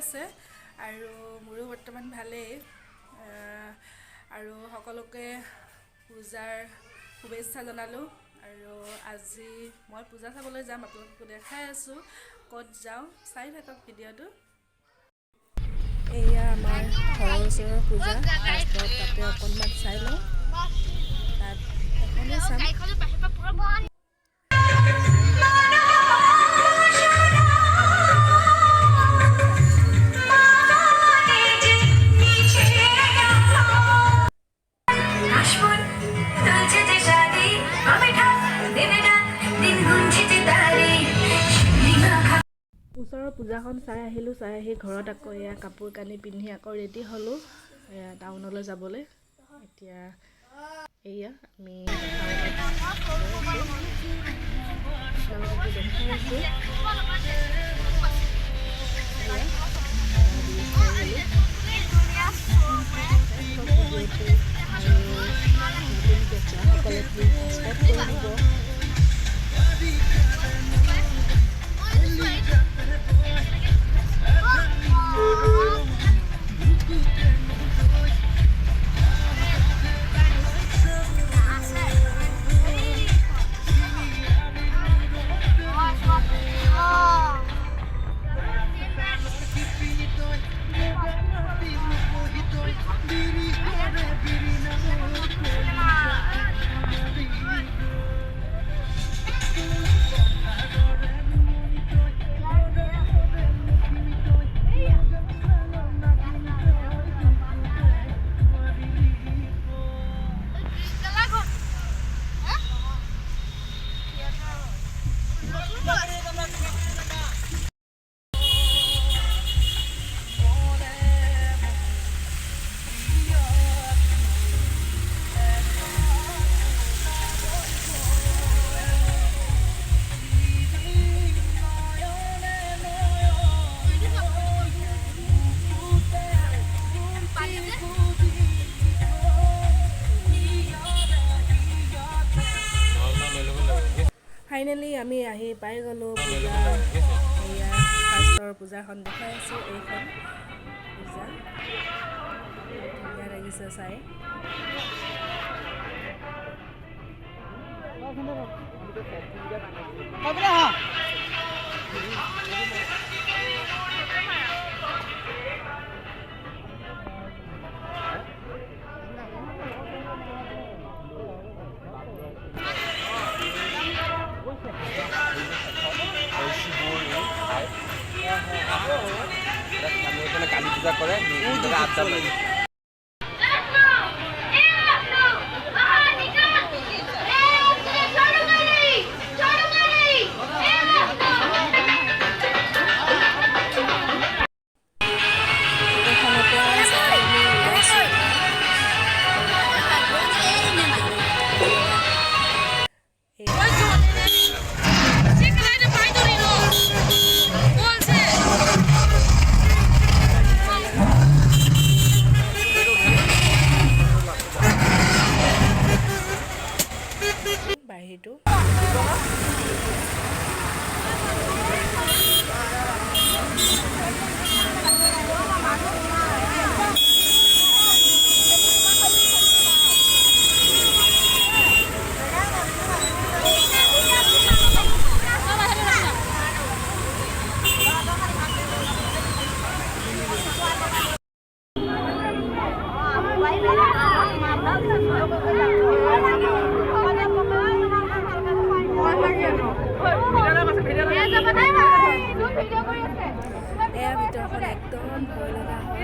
আছে আৰু মোৰো বৰ্তমান ভালেই আৰু সকলোকে পূজাৰ শুভেচ্ছা জনালোঁ আৰু আজি মই পূজা চাবলৈ যাম আপোনালোককো দেখাই আছোঁ ক'ত যাওঁ চাই থাকক ভিডিঅ'টো এয়া আমাৰ ঘৰৰ ওচৰৰ পূজা ফাৰ্ষ্টত তাতে অকণমান চাই লওঁ তাত এখনেই চাম ওচৰৰ পূজাখন চাই আহিলোঁ চাই আহি ঘৰত আকৌ এয়া কাপোৰ কানি পিন্ধি আকৌ ৰেডি হ'লোঁ এয়া টাউনলৈ যাবলৈ এতিয়া এয়া আমি ফাইনেলি আমি আহি পাই গ'লোঁ পূজা এয়া ফাৰ্ষ্টৰ পূজাখন দেখাই আছোঁ এইখন পূজা ধুনীয়া লাগিছে চাই কালী পূজা কৰে আড্ডা লাগে বাহিৰটো এয়া ভিতৰখন একদম ভয় লগা হয়